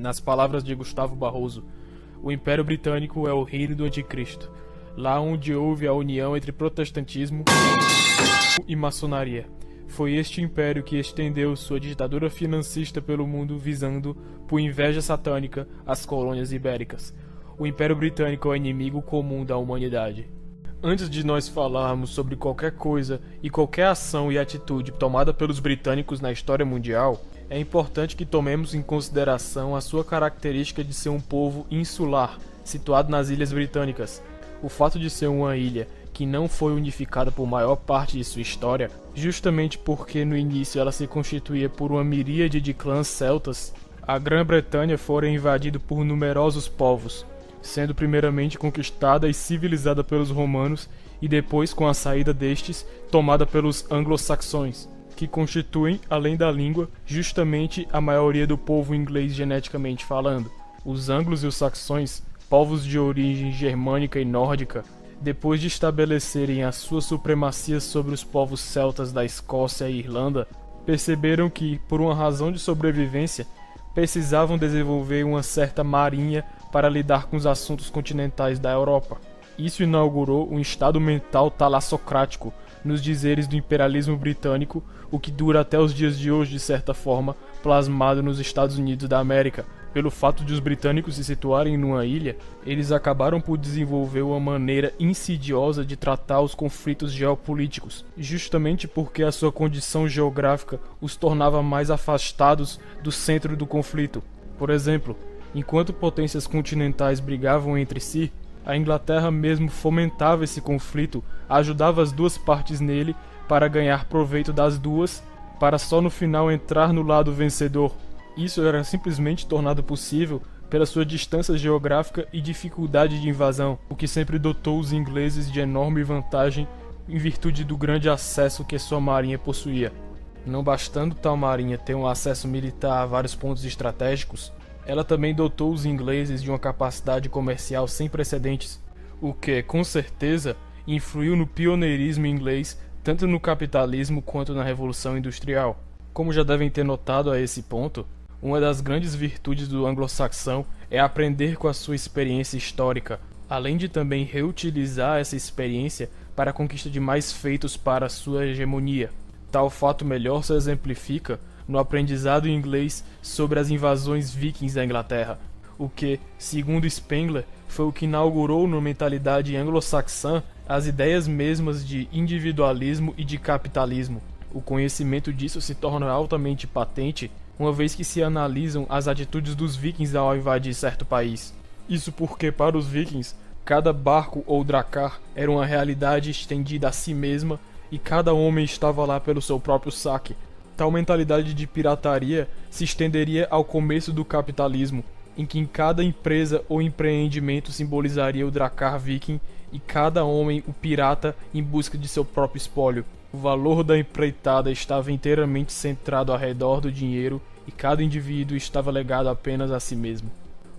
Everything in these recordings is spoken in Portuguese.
Nas palavras de Gustavo Barroso, o Império Britânico é o reino do Anticristo, lá onde houve a união entre protestantismo e maçonaria. Foi este império que estendeu sua ditadura financista pelo mundo, visando, por inveja satânica, as colônias ibéricas. O Império Britânico é o inimigo comum da humanidade. Antes de nós falarmos sobre qualquer coisa e qualquer ação e atitude tomada pelos britânicos na história mundial, é importante que tomemos em consideração a sua característica de ser um povo insular, situado nas Ilhas Britânicas. O fato de ser uma ilha que não foi unificada por maior parte de sua história, justamente porque no início ela se constituía por uma miríade de clãs celtas, a Grã-Bretanha fora invadida por numerosos povos, sendo primeiramente conquistada e civilizada pelos romanos e depois, com a saída destes, tomada pelos anglo-saxões, que constituem, além da língua, justamente a maioria do povo inglês geneticamente falando. Os anglos e os saxões, povos de origem germânica e nórdica, depois de estabelecerem a sua supremacia sobre os povos celtas da Escócia e Irlanda, perceberam que, por uma razão de sobrevivência, precisavam desenvolver uma certa marinha para lidar com os assuntos continentais da Europa. Isso inaugurou um estado mental talassocrático nos dizeres do imperialismo britânico, o que dura até os dias de hoje, de certa forma, plasmado nos Estados Unidos da América. Pelo fato de os britânicos se situarem numa ilha, eles acabaram por desenvolver uma maneira insidiosa de tratar os conflitos geopolíticos, justamente porque a sua condição geográfica os tornava mais afastados do centro do conflito. Por exemplo, enquanto potências continentais brigavam entre si, a Inglaterra mesmo fomentava esse conflito, ajudava as duas partes nele para ganhar proveito das duas, para só no final entrar no lado vencedor. Isso era simplesmente tornado possível pela sua distância geográfica e dificuldade de invasão, o que sempre dotou os ingleses de enorme vantagem em virtude do grande acesso que sua marinha possuía. Não bastando tal marinha ter um acesso militar a vários pontos estratégicos, ela também dotou os ingleses de uma capacidade comercial sem precedentes, o que, com certeza, influiu no pioneirismo inglês tanto no capitalismo quanto na Revolução Industrial. Como já devem ter notado a esse ponto, uma das grandes virtudes do anglo-saxão é aprender com a sua experiência histórica, além de também reutilizar essa experiência para a conquista de mais feitos para a sua hegemonia. Tal fato melhor se exemplifica no aprendizado inglês sobre as invasões vikings da Inglaterra, o que, segundo Spengler, foi o que inaugurou na mentalidade anglo-saxã as ideias mesmas de individualismo e de capitalismo. O conhecimento disso se torna altamente patente uma vez que se analisam as atitudes dos vikings ao invadir certo país. Isso porque, para os vikings, cada barco ou dracar era uma realidade estendida a si mesma e cada homem estava lá pelo seu próprio saque. Tal mentalidade de pirataria se estenderia ao começo do capitalismo, em que cada empresa ou empreendimento simbolizaria o dracar viking e cada homem o pirata em busca de seu próprio espólio. O valor da empreitada estava inteiramente centrado ao redor do dinheiro e cada indivíduo estava legado apenas a si mesmo.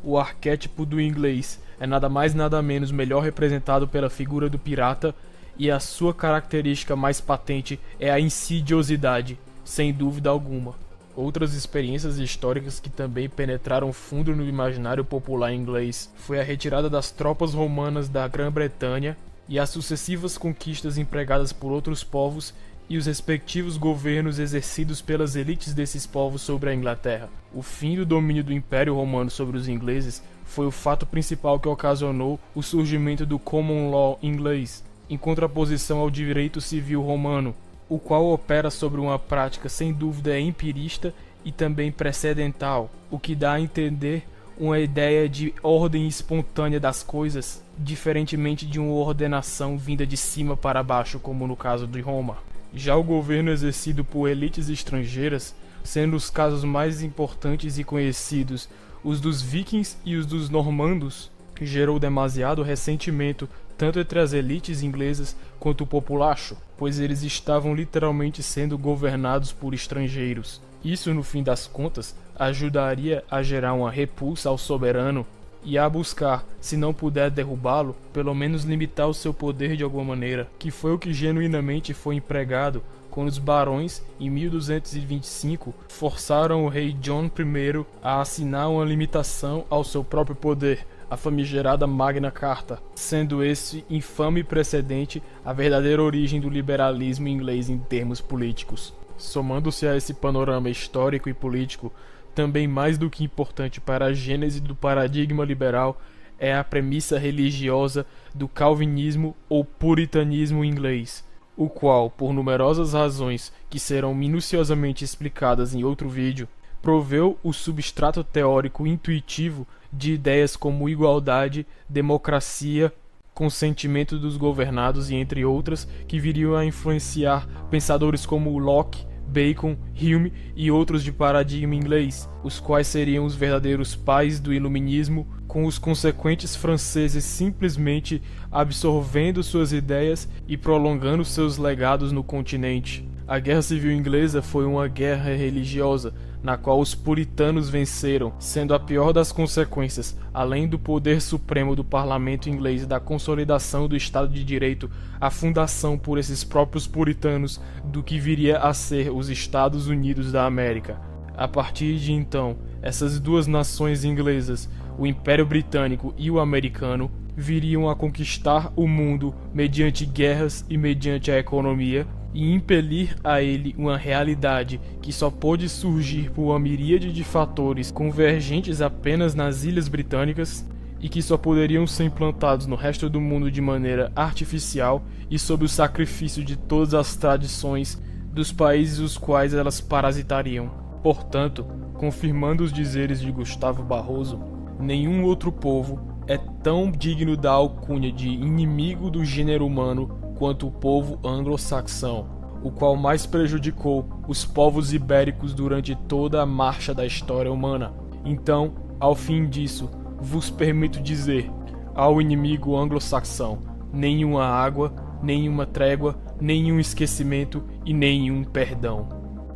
O arquétipo do inglês é nada mais nada menos melhor representado pela figura do pirata e a sua característica mais patente é a insidiosidade, sem dúvida alguma. Outras experiências históricas que também penetraram fundo no imaginário popular inglês foi a retirada das tropas romanas da Grã-Bretanha e as sucessivas conquistas empregadas por outros povos e os respectivos governos exercidos pelas elites desses povos sobre a Inglaterra. O fim do domínio do Império Romano sobre os ingleses foi o fato principal que ocasionou o surgimento do Common Law inglês, em contraposição ao direito civil romano, o qual opera sobre uma prática sem dúvida empirista e também precedental, o que dá a entender uma ideia de ordem espontânea das coisas, diferentemente de uma ordenação vinda de cima para baixo, como no caso de Roma. Já o governo exercido por elites estrangeiras, sendo os casos mais importantes e conhecidos os dos vikings e os dos normandos, que gerou demasiado ressentimento tanto entre as elites inglesas quanto o populacho, pois eles estavam literalmente sendo governados por estrangeiros. Isso, no fim das contas, ajudaria a gerar uma repulsa ao soberano, e a buscar, se não puder derrubá-lo, pelo menos limitar o seu poder de alguma maneira, que foi o que genuinamente foi empregado quando os barões, em 1225, forçaram o rei John I a assinar uma limitação ao seu próprio poder, a famigerada Magna Carta, sendo esse infame precedente a verdadeira origem do liberalismo inglês em termos políticos. Somando-se a esse panorama histórico e político, também mais do que importante para a gênese do paradigma liberal é a premissa religiosa do calvinismo ou puritanismo inglês, o qual, por numerosas razões que serão minuciosamente explicadas em outro vídeo, proveu o substrato teórico intuitivo de ideias como igualdade, democracia, consentimento dos governados e entre outras, que viriam a influenciar pensadores como Locke, Bacon, Hume e outros de paradigma inglês, os quais seriam os verdadeiros pais do iluminismo, com os consequentes franceses simplesmente absorvendo suas ideias e prolongando seus legados no continente. A Guerra Civil Inglesa foi uma guerra religiosa, na qual os puritanos venceram, sendo a pior das consequências, além do poder supremo do parlamento inglês e da consolidação do Estado de Direito, a fundação por esses próprios puritanos do que viria a ser os Estados Unidos da América. A partir de então, essas duas nações inglesas, o Império Britânico e o Americano, viriam a conquistar o mundo mediante guerras e mediante a economia, e impelir a ele uma realidade que só pôde surgir por uma miríade de fatores convergentes apenas nas Ilhas Britânicas e que só poderiam ser implantados no resto do mundo de maneira artificial e sob o sacrifício de todas as tradições dos países os quais elas parasitariam. Portanto, confirmando os dizeres de Gustavo Barroso, nenhum outro povo é tão digno da alcunha de inimigo do gênero humano quanto o povo anglo-saxão, o qual mais prejudicou os povos ibéricos durante toda a marcha da história humana. Então, ao fim disso, vos permito dizer ao inimigo anglo-saxão: nenhuma água, nenhuma trégua, nenhum esquecimento e nenhum perdão.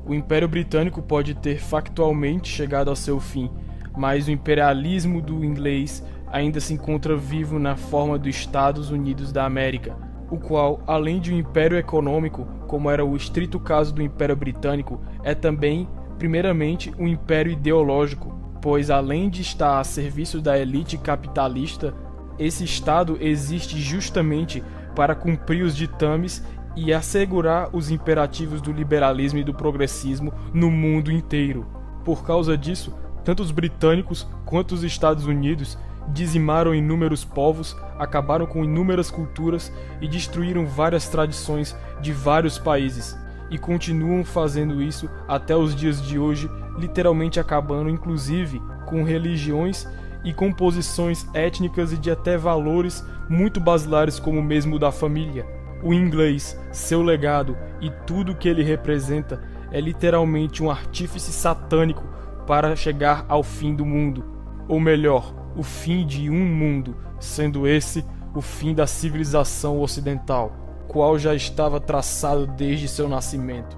O Império Britânico pode ter factualmente chegado ao seu fim, mas o imperialismo do inglês ainda se encontra vivo na forma dos Estados Unidos da América, o qual, além de um império econômico, como era o estrito caso do Império Britânico, é também, primeiramente, um império ideológico, pois além de estar a serviço da elite capitalista, esse Estado existe justamente para cumprir os ditames e assegurar os imperativos do liberalismo e do progressismo no mundo inteiro. Por causa disso, tanto os britânicos quanto os Estados Unidos dizimaram inúmeros povos, acabaram com inúmeras culturas e destruíram várias tradições de vários países, e continuam fazendo isso até os dias de hoje, literalmente acabando inclusive com religiões e composições étnicas e de até valores muito basilares como o mesmo da família. O inglês, seu legado e tudo que ele representa é literalmente um artífice satânico para chegar ao fim do mundo, ou melhor, o fim de um mundo, sendo esse o fim da civilização ocidental, qual já estava traçado desde seu nascimento.